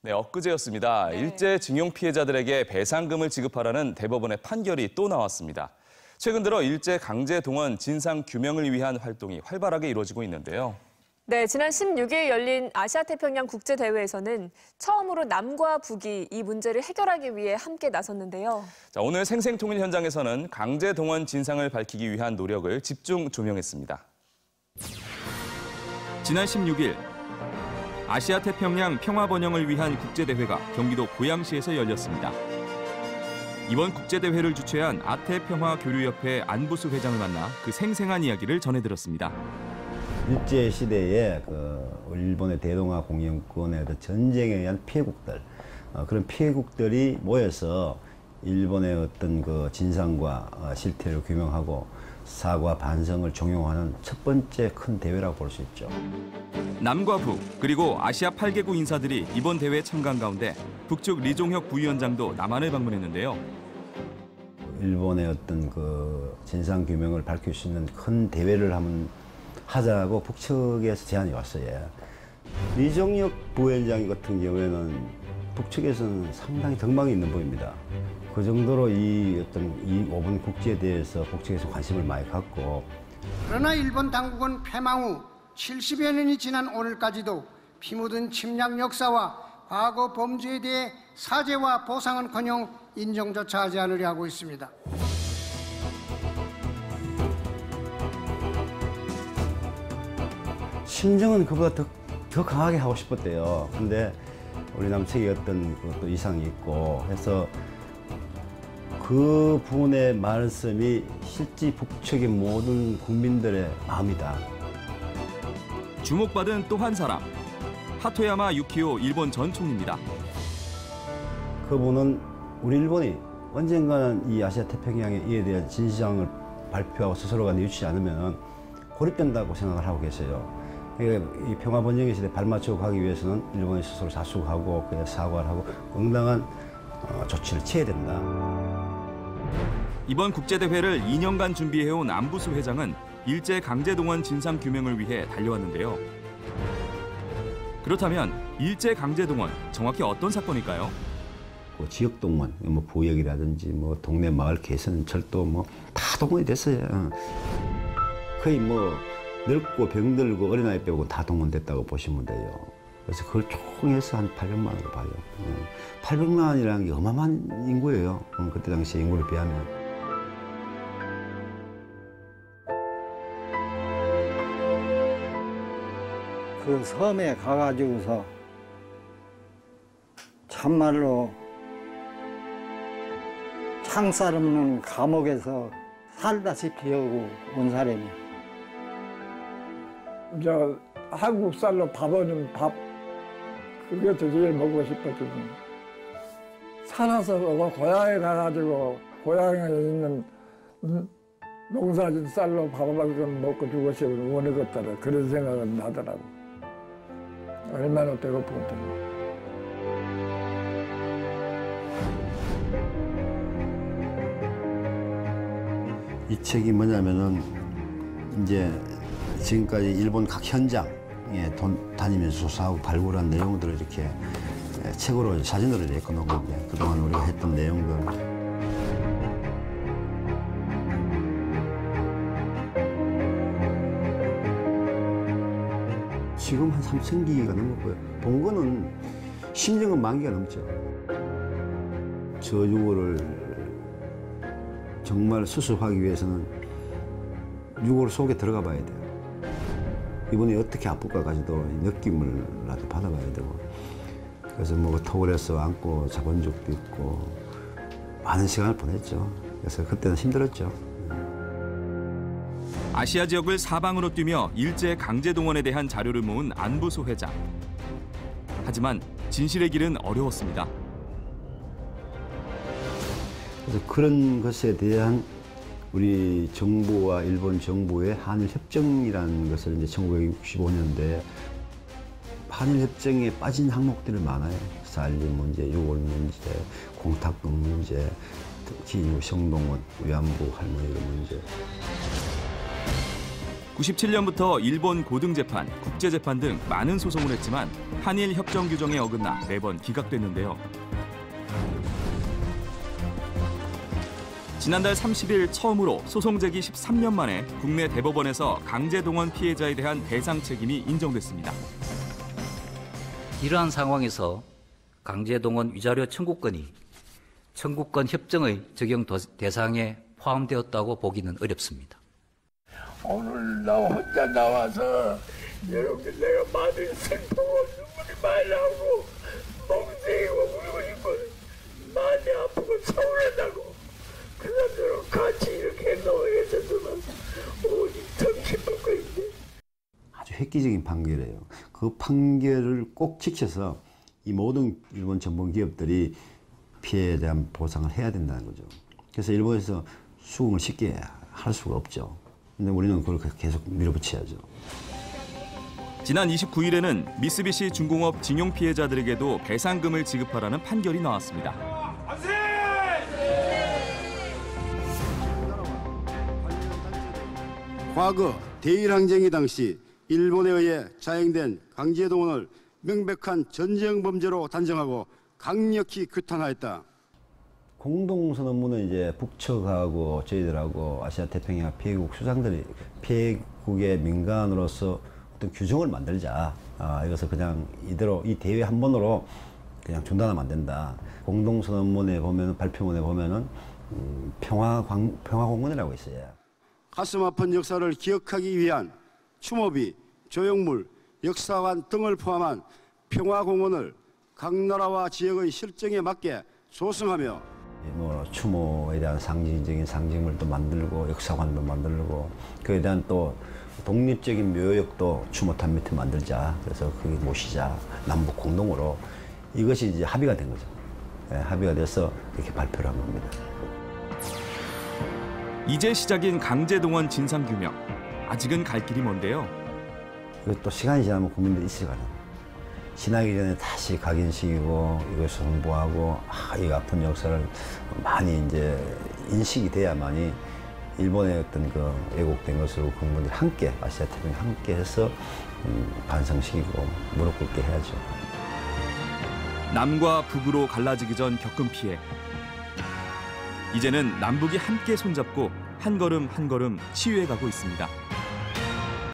네, 엊그제였습니다. 일제 징용 피해자들에게 배상금을 지급하라는 대법원의 판결이 또 나왔습니다. 최근 들어 일제 강제 동원 진상 규명을 위한 활동이 활발하게 이루어지고 있는데요. 네, 지난 16일 열린 아시아태평양 국제대회에서는 처음으로 남과 북이 이 문제를 해결하기 위해 함께 나섰는데요. 자, 오늘 생생통일 현장에서는 강제 동원 진상을 밝히기 위한 노력을 집중 조명했습니다. 지난 16일 아시아태평양 평화번영을 위한 국제대회가 경기도 고양시에서 열렸습니다. 이번 국제대회를 주최한 아태평화교류협회 안부수 회장을 만나 그 생생한 이야기를 전해드렸습니다. 일제 시대에 일본의 대동아 공영권의 전쟁에 의한 피해국들, 그런 피해국들이 모여서 일본의 어떤 진상과 실태를 규명하고 사과 반성을 종용하는 첫 번째 큰 대회라고 볼 수 있죠. 남과 북, 그리고 아시아 8개국 인사들이 이번 대회에 참가한 가운데 북측 리종혁 부위원장도 남한을 방문했는데요. 일본의 어떤 진상 규명을 밝힐 수 있는 큰 대회를 한번 하자고 북측에서 제안이 왔어요. 리종혁 부위원장 같은 경우에는 북측에서는 상당히 덕망이 있는 분입니다. 그 정도로 이번 국제에 대해서 북측에서 관심을 많이 갖고. 그러나 일본 당국은 패망 후 70여 년이 지난 오늘까지도 피 묻은 침략 역사와 과거 범죄에 대해 사죄와 보상은커녕 인정조차 하지 않으려 하고 있습니다. 심정은 그보다 더 강하게 하고 싶었대요. 근데 우리 남측이 어떤 또 이상이 있고 해서 그 분의 말씀이 실제 북측의 모든 국민들의 마음이다. 주목받은 또 한 사람, 하토야마 유키오 일본 전 총리입니다. 그분은 우리 일본이 언젠가는 이 아시아 태평양에 이에 대한 진상을 발표하고 스스로가 뉘우치지 않으면 고립된다고 생각을 하고 계세요. 이 평화번영의 시대에 발맞추고 가기 위해서는 일본이 스스로 자숙하고 사과를 하고 응당한 조치를 취해야 된다. 이번 국제대회를 2년간 준비해온 안부수 회장은 일제 강제동원 진상 규명을 위해 달려왔는데요. 그렇다면 일제 강제동원, 정확히 어떤 사건일까요? 지역동원, 부역이라든지 동네 마을 개선, 철도 다 동원이 됐어요. 거의 늙고 병들고 어린아이 빼고 다 동원됐다고 보시면 돼요. 그래서 그걸 총해서 한 800만으로 봐요. 800만이라는 게 어마어마한 인구예요. 그때 당시 인구를 비하면. 그 섬에 가가지고서 참말로 창살 없는 감옥에서 살다시피 하고 온 사람이야. 한국 쌀로 밥은 밥, 그게 제일 먹고 싶었거든. 살아서 고향에 가가지고 고향에 있는 농사진 쌀로 밥을 먹고 죽었으면 원하겠다라 그런 생각은 나더라고. 얼마나 배고픈데. 이 책이 뭐냐면은 이제 지금까지 일본 각 현장에 다니면서 조사하고 발굴한 내용들을 이렇게 책으로 사진으로 내놓고 그동안 우리가 했던 내용들. 지금 한 3,000기가 넘었고요. 본 거는 심정은 10,000기가 넘죠. 저유골을 정말 수습하기 위해서는 유골 속에 들어가 봐야 돼요. 이분이 어떻게 아플까까지도 느낌을 나도 받아봐야 되고. 그래서 토굴에서 안고 자본 적도 있고 많은 시간을 보냈죠. 그래서 그때는 힘들었죠. 아시아 지역을 사방으로 뛰며 일제 강제동원에 대한 자료를 모은 안부수 회장. 하지만 진실의 길은 어려웠습니다. 그래서 그런 것에 대한 우리 정부와 일본 정부의 한일협정이라는 것을 이제 1965년도에 한일협정에 빠진 항목들이 많아요. 살림 문제, 유골 문제, 공탁금 문제, 특히 성동원, 위안부 할머니 문제. (97년부터) 일본 고등재판, 국제재판 등 많은 소송을 했지만 한일 협정 규정에 어긋나 매번 기각됐는데요. 지난달 30일 처음으로 소송 제기 13년 만에 국내 대법원에서 강제동원 피해자에 대한 배상 책임이 인정됐습니다. 이러한 상황에서 강제동원 위자료 청구권이 청구권 협정의 적용 대상에 포함되었다고 보기는 어렵습니다. 오늘 나 혼자 나와서 여러분들 내가 많은 슬프고 눈물이 많이 나고 멍청이고 울고 싶고 많이 아프고 서운하다고 그 사람들하고 같이 이렇게 노예했었지만 오직 더 기쁠 거인데. 아주 획기적인 판결이에요. 그 판결을 꼭 지켜서 이 모든 일본 전범 기업들이 피해에 대한 보상을 해야 된다는 거죠. 그래서 일본에서 수긍을 쉽게 할 수가 없죠. 근데 우리는 그걸 계속 밀어붙여야죠. 지난 29일에는 미쓰비시 중공업 징용 피해자들에게도 배상금을 지급하라는 판결이 나왔습니다. 과거 대일항쟁이 당시 일본에 의해 자행된 강제동원을 명백한 전쟁 범죄로 단정하고 강력히 규탄하였다. 공동선언문은 이제 북측하고 저희들하고 아시아 태평양 피해국 수상들이 피해국의 민간으로서 어떤 규정을 만들자. 이것을 그냥 이대로 이 대회 한 번으로 그냥 중단하면 안 된다. 공동선언문에 보면 발표문에 보면은 평화공원이라고 있어요. 가슴 아픈 역사를 기억하기 위한 추모비, 조형물, 역사관 등을 포함한 평화공원을 각 나라와 지역의 실정에 맞게 조성하며 추모에 대한 상징적인 상징물도 만들고 역사관도 만들고 그에 대한 또 독립적인 묘역도 추모탑 밑에 만들자. 그래서 거기 모시자. 남북 공동으로 이것이 이제 합의가 된 거죠. 합의가 돼서 이렇게 발표를 한 겁니다. 이제 시작인 강제동원 진상규명. 아직은 갈 길이 먼데요. 이것도 시간이 지나면 국민들이 잊어가잖아요. 지나기 전에 다시 각인시키고 이것을 홍보하고 이 아픈 역사를 많이 이제 인식이 돼야만이 일본의 어떤 그 왜곡된 것으로 국민들이 함께 아시아 태평양 함께 해서 반성시키고 무릎 꿇게 해야죠. 남과 북으로 갈라지기 전 겪은 피해. 이제는 남북이 함께 손잡고 한 걸음 한 걸음 치유해 가고 있습니다.